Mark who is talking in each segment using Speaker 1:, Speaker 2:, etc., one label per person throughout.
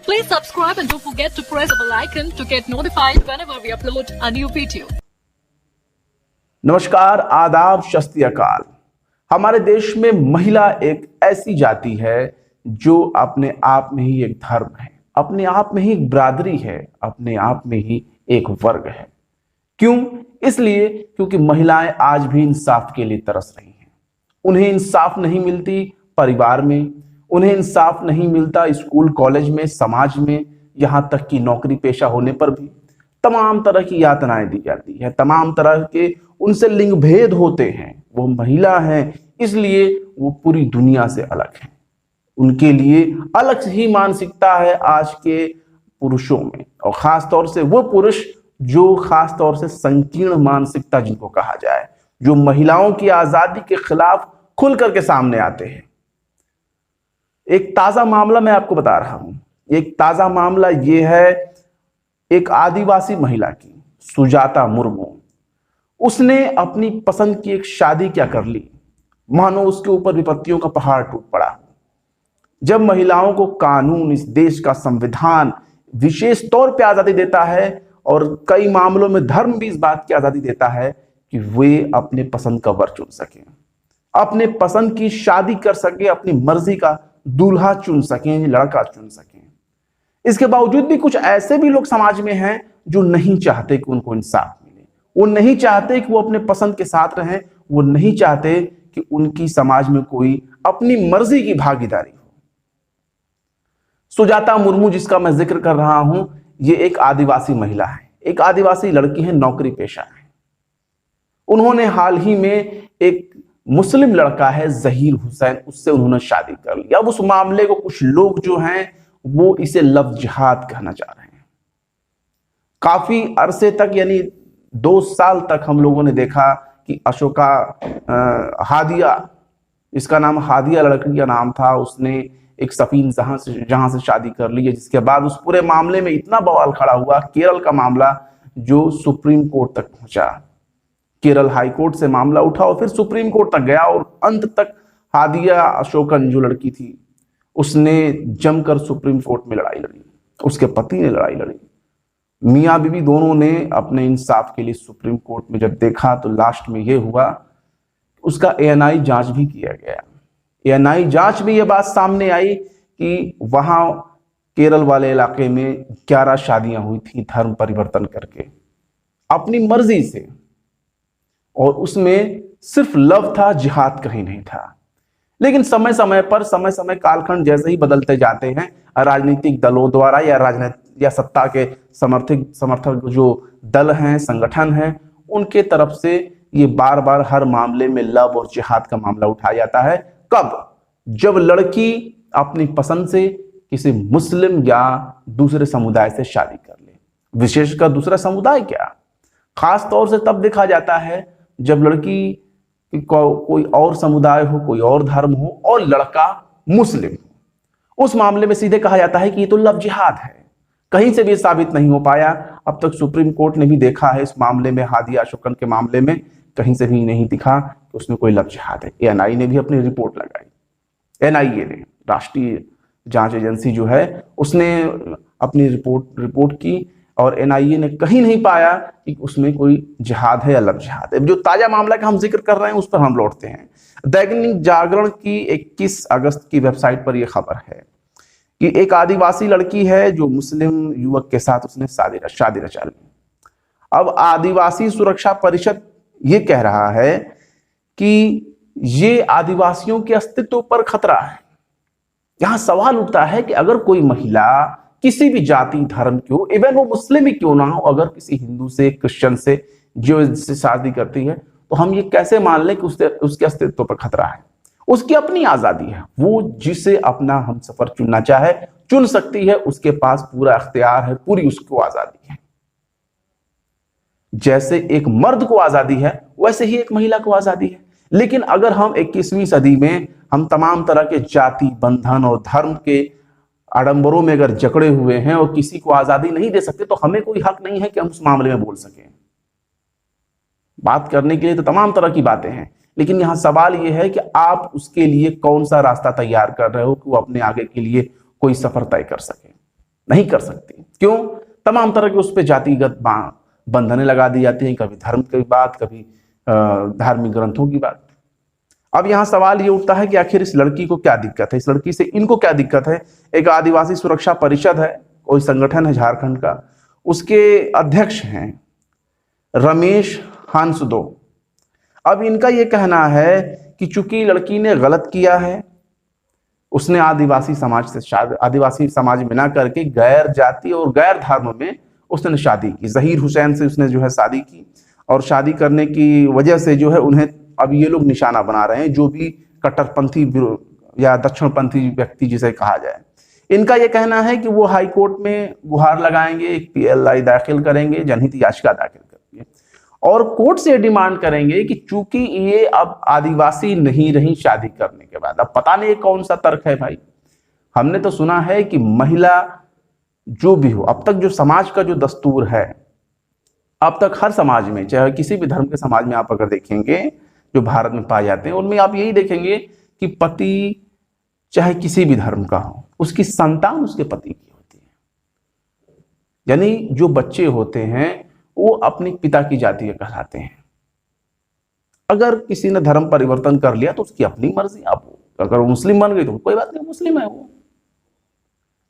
Speaker 1: Please subscribe and don't forget to press the bell icon to get notified whenever we upload a new video.
Speaker 2: नमस्कार, आदाब, शस्ति अकाल। हमारे देश में महिला एक ऐसी जाति है जो अपने आप में ही एक धर्म है, अपने आप में ही एक बिरादरी है, अपने आप में ही एक वर्ग है। क्यों? इसलिए क्योंकि महिलाएं आज भी इंसाफ के लिए तरस रही हैं। उन्हें इंसाफ नहीं मिलती परिवार में, उन्हें इंसाफ नहीं मिलता स्कूल कॉलेज में, समाज में, यहां तक कि नौकरी पेशा होने पर भी तमाम तरह की यातनाएं दी जाती है, तमाम तरह के उनसे लिंग भेद होते हैं। वो महिला है इसलिए वो पूरी दुनिया से अलग है। उनके लिए अलग ही मानसिकता है आज के पुरुषों में, और खास तौर से वो पुरुष जो खास तौर से संकीर्ण मानसिकता जिनको कहा जाए, जो महिलाओं की आजादी के खिलाफ खुल करके सामने आते हैं। एक ताजा मामला मैं आपको बता रहा हूं। एक ताजा मामला यह है एक आदिवासी महिला की, सुजाता मुर्मू। उसने अपनी पसंद की एक शादी क्या कर ली, मानो उसके ऊपर विपत्तियों का पहाड़ टूट पड़ा। जब महिलाओं को कानून, इस देश का संविधान विशेष तौर पे आजादी देता है और कई मामलों में धर्म भी इस बात की आजादी देता है कि वे अपने पसंद का वर चुन सकें, अपने पसंद की शादी कर सके, अपनी मर्जी का दूल्हा चुन सकें, लड़का चुन सकें। इसके बावजूद भी कुछ ऐसे भी लोग समाज में हैं जो नहीं चाहते कि उनको इंसाफ मिले। वो नहीं चाहते कि वो अपने पसंद के साथ रहें, वो नहीं चाहते कि उनकी समाज में कोई अपनी मर्जी की भागीदारी हो। सुजाता मुर्मू जिसका मैं जिक्र कर रहा हूं, ये एक आदिवासी महिला है, एक आदिवासी लड़की है, नौकरी पेशा है। उन्होंने हाल ही में एक मुस्लिम लड़का है जहीर हुसैन, उससे उन्होंने शादी कर ली। अब उस मामले को कुछ लोग जो हैं वो इसे लव जिहाद कहना चाह रहे हैं। काफी अरसे तक, यानी 2 साल तक हम लोगों ने देखा कि अशोका हादिया, इसका नाम हादिया लड़की का नाम था, उसने एक सफीन जहां से शादी कर ली है, जिसके बाद उस पूरे मामले में इतना बवाल खड़ा हुआ, केरल का मामला जो सुप्रीम कोर्ट तक पहुंचा। केरल हाई कोर्ट से मामला उठा और फिर सुप्रीम कोर्ट तक गया और अंत तक हादिया अशोकन जो लड़की थी उसने जमकर सुप्रीम कोर्ट में लड़ाई लड़ी, उसके पति ने लड़ाई लड़ी। मियां बीवी दोनों ने अपने इंसाफ के लिए सुप्रीम कोर्ट में जब देखा तो लास्ट में यह हुआ, उसका एएनआई जांच भी किया गया। एएनआई जांच में यह बात सामने आई कि वहां केरल वाले इलाके में 11 शादियां हुई थी धर्म परिवर्तन करके अपनी मर्जी से, और उसमें सिर्फ लव था, जिहाद कहीं नहीं था। लेकिन समय समय कालखंड जैसे ही बदलते जाते हैं, राजनीतिक दलों द्वारा या सत्ता के समर्थक जो दल हैं, संगठन हैं, उनके तरफ से ये बार बार हर मामले में लव और जिहाद का मामला उठाया जाता है। कब? जब लड़की अपनी पसंद से किसी मुस्लिम या दूसरे समुदाय से शादी कर ले। विशेषकर दूसरा समुदाय क्या, खास तौर से तब देखा जाता है जब लड़की कोई और समुदाय हो, कोई और धर्म हो और लड़का मुस्लिम हो। उस मामले में सीधे कहा जाता है कि ये तो लव जिहाद है। कहीं से भी साबित नहीं हो पाया। अब तक सुप्रीम कोर्ट ने भी देखा है इस मामले में, हादिया अशोकन के मामले में कहीं से भी नहीं दिखा कि उसमें कोई लव जिहाद है। एएनआई ने भी अपनी रिपोर्ट लगाई। एनआईए ने, राष्ट्रीय जांच एजेंसी जो है, उसने अपनी रिपोर्ट की और एनआईए ने कहीं नहीं पाया कि उसमें कोई जिहाद है या लव जिहाद है। जो ताजा मामला का हम जिक्र कर रहे हैं उस पर हम लौटते हैं। दैनिक जागरण की 21 अगस्त की वेबसाइट पर यह खबर है कि एक आदिवासी लड़की है जो मुस्लिम युवक के साथ उसने शादी रचा ली। अब आदिवासी सुरक्षा परिषद ये कह रहा है कि ये आदिवासियों के अस्तित्व पर खतरा है। यहां सवाल उठता है कि अगर कोई महिला किसी भी जाति धर्म की हो, इवन वो मुस्लिम ही क्यों ना हो, अगर किसी हिंदू से, क्रिश्चियन से, जो से शादी करती है, तो हम ये कैसे मान लें कि उसके अस्तित्व पर खतरा है। उसकी अपनी आजादी है, वो जिसे अपना हमसफर चुनना चाहे चुन सकती है, उसके पास पूरा अख्तियार है, पूरी उसको आजादी है। जैसे एक मर्द को आजादी है वैसे ही एक महिला को आजादी है। लेकिन अगर हम 21वीं सदी में हम तमाम तरह के जाति बंधन और धर्म के आडंबरों में अगर जकड़े हुए हैं और किसी को आजादी नहीं दे सकते, तो हमें कोई हक नहीं है कि हम उस मामले में बोल सकें। बात करने के लिए तो तमाम तरह की बातें हैं, लेकिन यहां सवाल यह है कि आप उसके लिए कौन सा रास्ता तैयार कर रहे हो कि वो अपने आगे के लिए कोई सफर तय कर सके। नहीं कर सकती। क्यों? तमाम तरह के उस पर जातिगत बंधनें लगा दी जाती हैं, कभी धर्म की बात, कभी धार्मिक ग्रंथों की बात। अब यहाँ सवाल ये उठता है कि आखिर इस लड़की को क्या दिक्कत है, इस लड़की से इनको क्या दिक्कत है। एक आदिवासी सुरक्षा परिषद है, कोई संगठन है झारखंड का, उसके अध्यक्ष हैं रमेश हांसदो। अब इनका ये कहना है कि चूंकि लड़की ने गलत किया है, उसने आदिवासी समाज में ना करके गैर जाति और गैर धर्म में उसने शादी की, जहीर हुसैन से उसने जो है शादी की, और शादी करने की वजह से जो है उन्हें अब ये लोग निशाना बना रहे हैं, जो भी कट्टरपंथी या दक्षिणपंथी व्यक्ति जिसे कहा जाए। इनका यह कहना है कि वो हाई कोर्ट में गुहार लगाएंगे, एक PLI दाखिल करेंगे, जनहित याचिका दाखिल करेंगे, और कोर्ट से डिमांड करेंगे कि चूंकि ये अब आदिवासी नहीं रही शादी करने के बाद। अब पता नहीं कौन सा तर्क है भाई। हमने तो सुना है कि महिला जो भी हो, अब तक जो समाज का जो दस्तूर है, अब तक हर समाज में, चाहे किसी भी धर्म के समाज में आप अगर देखेंगे जो भारत में पाए जाते हैं, उनमें आप यही देखेंगे कि पति चाहे किसी भी धर्म का हो, उसकी संतान उसके पति की होती है। यानी जो बच्चे होते हैं वो अपने पिता की जाति के कहलाते हैं। अगर किसी ने धर्म परिवर्तन कर लिया तो उसकी अपनी मर्जी, आप अगर मुस्लिम बन गई तो कोई बात नहीं, मुस्लिम है वो।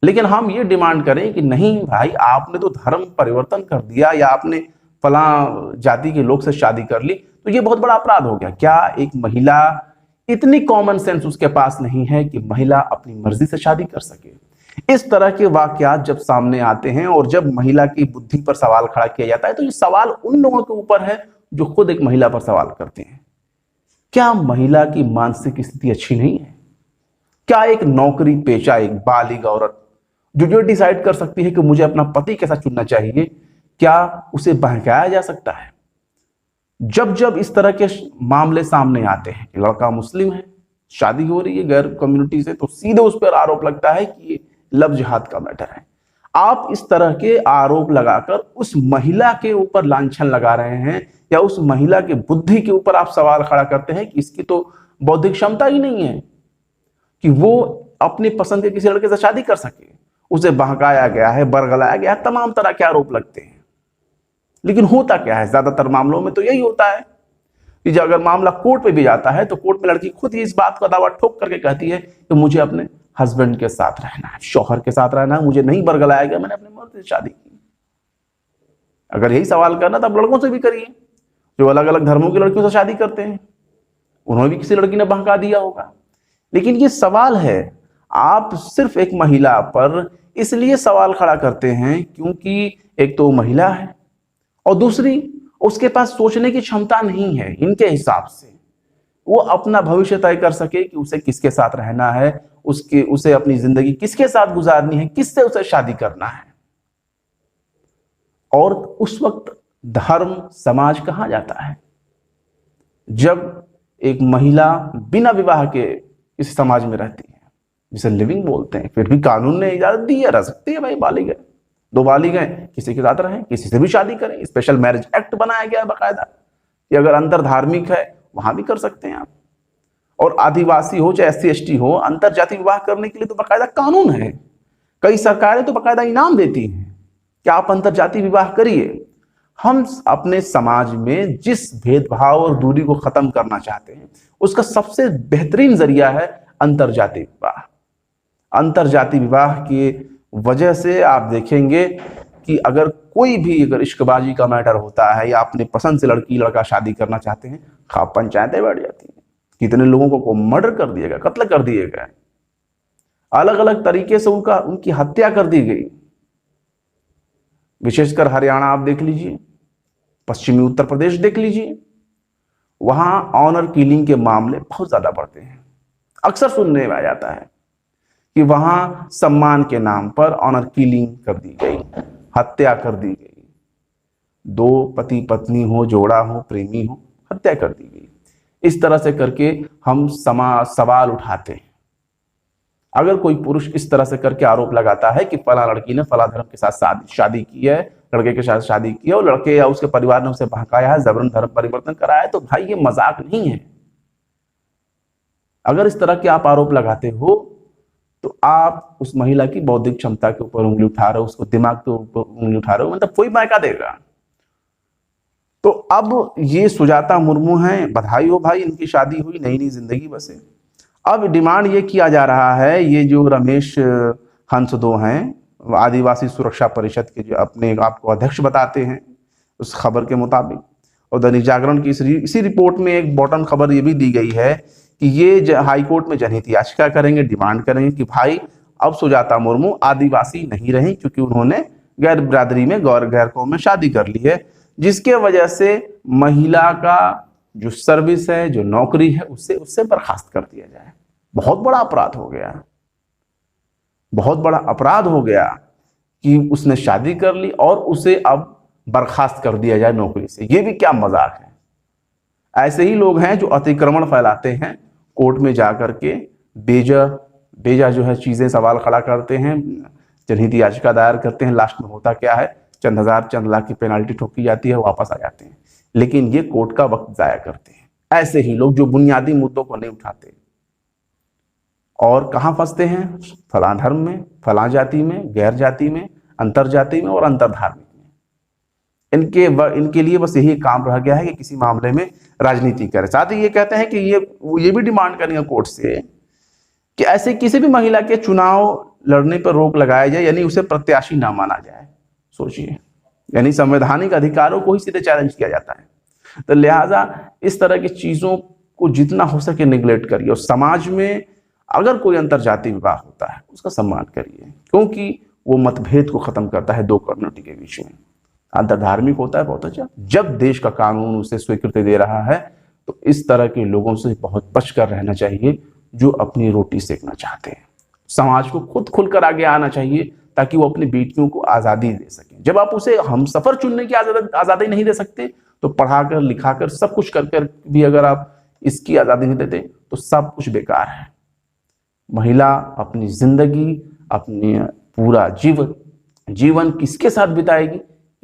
Speaker 2: लेकिन हम ये डिमांड करें कि नहीं भाई, आपने तो धर्म परिवर्तन कर दिया या आपने फला जाति के लोग से शादी कर ली, तो ये बहुत बड़ा अपराध हो गया। क्या एक महिला, इतनी कॉमन सेंस उसके पास नहीं है कि महिला अपनी मर्जी से शादी कर सके। इस तरह के वाकयात जब सामने आते हैं और जब महिला की बुद्धि पर सवाल खड़ा किया जाता है, तो ये सवाल उन लोगों के ऊपर है जो खुद एक महिला पर सवाल करते हैं। क्या महिला की मानसिक स्थिति अच्छी नहीं है? क्या एक नौकरी पेशा, एक बालिग औरत जो डिसाइड कर सकती है कि मुझे अपना पति कैसा चुनना चाहिए, क्या उसे बहकाया जा सकता है? जब जब इस तरह के मामले सामने आते हैं कि लड़का मुस्लिम है, शादी हो रही है गैर कम्युनिटी से, तो सीधे उस पर आरोप लगता है कि ये लव जिहाद का मैटर है। आप इस तरह के आरोप लगाकर उस महिला के ऊपर लांछन लगा रहे हैं, या उस महिला के बुद्धि के ऊपर आप सवाल खड़ा करते हैं कि इसकी तो बौद्धिक क्षमता ही नहीं है कि वो अपने पसंद के किसी लड़के से शादी कर सके। उसे बहकाया गया है, बरगलाया गया है, तमाम तरह के आरोप लगते हैं। लेकिन होता क्या है, ज्यादातर मामलों में तो यही होता है कि जब अगर मामला कोर्ट पे भी जाता है तो कोर्ट में लड़की खुद ही इस बात का दावा ठोक करके कहती है कि मुझे अपने हस्बैंड के साथ रहना है, शौहर के साथ रहना है, मुझे नहीं बरगलाया गया, मैंने अपने मर्द से शादी की। अगर यही सवाल करना तो आप लड़कों से भी करिए, जो अलग अलग धर्मों की लड़कियों से शादी करते हैं, उन्होंने भी किसी लड़की ने बहका दिया होगा। लेकिन ये सवाल है, आप सिर्फ एक महिला पर इसलिए सवाल खड़ा करते हैं क्योंकि एक तो महिला है और दूसरी उसके पास सोचने की क्षमता नहीं है। इनके हिसाब से वो अपना भविष्य तय कर सके कि उसे किसके साथ रहना है, उसे अपनी जिंदगी किसके साथ गुजारनी है, किससे उसे शादी करना है। और उस वक्त धर्म समाज कहाँ जाता है? जब एक महिला बिना विवाह के इस समाज में रहती है, जिसे लिविंग बोलते हैं, फिर भी कानून ने इजाजत दी है, रह सकती है भाई, बालिग है, दो बालिग हैं, किसी के साथ रहें, किसी से भी शादी करें। स्पेशल मैरिज एक्ट बनाया गया है बाकायदा कि अगर अंतर धार्मिक है वहां भी कर सकते हैं आप। और आदिवासी हो चाहे SC ST हो, अंतर जाति विवाह करने के लिए तो बाकायदा कानून है। कई सरकारें तो बाकायदा इनाम देती हैं कि आप अंतर जाति विवाह करिए। हम अपने समाज में जिस भेदभाव और दूरी को खत्म करना चाहते हैं, उसका सबसे बेहतरीन जरिया है अंतर जाति विवाह। अंतर जाति विवाह की वजह से आप देखेंगे कि अगर कोई भी अगर इश्कबाजी का मैटर होता है या अपने पसंद से लड़की लड़का शादी करना चाहते हैं, खाप पंचायतें बैठ जाती हैं। कितने लोगों को मर्डर कर दिया गया, कत्ल कर दिए गए, अलग अलग तरीके से उनकी हत्या कर दी गई। विशेषकर हरियाणा आप देख लीजिए, पश्चिमी उत्तर प्रदेश देख लीजिए, वहां ऑनर किलिंग के मामले बहुत ज्यादा बढ़ते हैं। अक्सर सुनने में आ जाता है कि वहां सम्मान के नाम पर ऑनर किलिंग कर दी गई, हत्या कर दी गई। दो पति पत्नी हो, जोड़ा हो, प्रेमी हो, हत्या कर दी गई। इस तरह से करके हम सवाल उठाते हैं। अगर कोई पुरुष इस तरह से करके आरोप लगाता है कि फला लड़की ने फला धर्म के साथ शादी की है, लड़के के साथ शादी की है, और लड़के या उसके परिवार ने उसे बहकाया है, जबरन धर्म परिवर्तन कराया है, तो भाई ये मजाक नहीं है। अगर इस तरह के आप आरोप लगाते हो तो आप उस महिला की बौद्धिक क्षमता के ऊपर उंगली उठा रहे हो, उसको दिमाग के ऊपर उंगली उठा रहे हो, मतलब कोई मायका देगा। तो अब ये सुजाता मुर्मू हैं, बधाई हो भाई, इनकी शादी हुई, नई नई जिंदगी बसे। अब डिमांड ये किया जा रहा है, ये जो रमेश हंसदो हैं, आदिवासी सुरक्षा परिषद के जो अपने आप को अध्यक्ष बताते हैं, उस खबर के मुताबिक, और दैनिक जागरण की इसी रिपोर्ट में एक बॉटम खबर ये भी दी गई है कि ये हाई कोर्ट में जनहित याचिका करेंगे, डिमांड करेंगे कि भाई अब सुजाता मुर्मू आदिवासी नहीं रही, क्योंकि उन्होंने गैर बिरादरी में गैर कौम में शादी कर ली है, जिसके वजह से महिला का जो सर्विस है, जो नौकरी है, उससे बर्खास्त कर दिया जाए। बहुत बड़ा अपराध हो गया, बहुत बड़ा अपराध हो गया कि उसने शादी कर ली और उसे अब बर्खास्त कर दिया जाए नौकरी से। ये भी क्या मजाक है। ऐसे ही लोग हैं जो अतिक्रमण फैलाते हैं, कोर्ट में जाकर के बेजा जो है चीजें सवाल खड़ा करते हैं, जनहित याचिका दायर करते हैं, लास्ट में होता क्या है, चंद हजार चंद लाख की पेनाल्टी ठोकी जाती है, वापस आ जाते हैं। लेकिन ये कोर्ट का वक्त जाया करते हैं। ऐसे ही लोग जो बुनियादी मुद्दों को नहीं उठाते और कहां फंसते हैं, फलां धर्म में, फलां जाति में, गैर जाति में, अंतर जाति में और अंतर धार्मिक में। इनके लिए बस यही काम रह गया है कि किसी मामले में राजनीति करें। साथ ही ये कहते हैं कि ये भी डिमांड करेंगे कोर्ट से कि ऐसे किसी भी महिला के चुनाव लड़ने पर रोक लगाया जाए, यानी उसे प्रत्याशी ना माना जाए। सोचिए, यानी संवैधानिक अधिकारों को ही सीधे चैलेंज किया जाता है। तो लिहाजा इस तरह की चीजों को जितना हो सके निगलेक्ट करिए, और समाज में अगर कोई अंतरजातीय विवाह होता है उसका सम्मान करिए, क्योंकि वो मतभेद को खत्म करता है दो कम्युनिटी के बीच में। अंतरधार्मिक होता है बहुत अच्छा, जब देश का कानून उसे स्वीकृति दे रहा है तो इस तरह के लोगों से बहुत बचकर रहना चाहिए जो अपनी रोटी सेकना चाहते हैं। समाज को खुद खुलकर आगे आना चाहिए ताकि वो अपनी बेटियों को आज़ादी दे सकें। जब आप उसे हमसफर चुनने की आज़ादी नहीं दे सकते तो पढ़ाकर लिखाकर सब कुछ कर भी अगर आप इसकी आज़ादी नहीं देते तो सब कुछ बेकार है। महिला अपनी जिंदगी, अपनी पूरा जीवन किसके साथ बिताएगी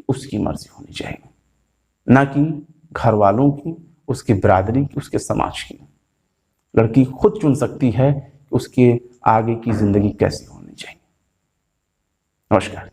Speaker 2: उसकी मर्जी होनी चाहिए, ना कि घर वालों की, उसकी बिरादरी की, उसके समाज की। लड़की खुद चुन सकती है कि उसके आगे की जिंदगी कैसी होनी चाहिए। नमस्कार।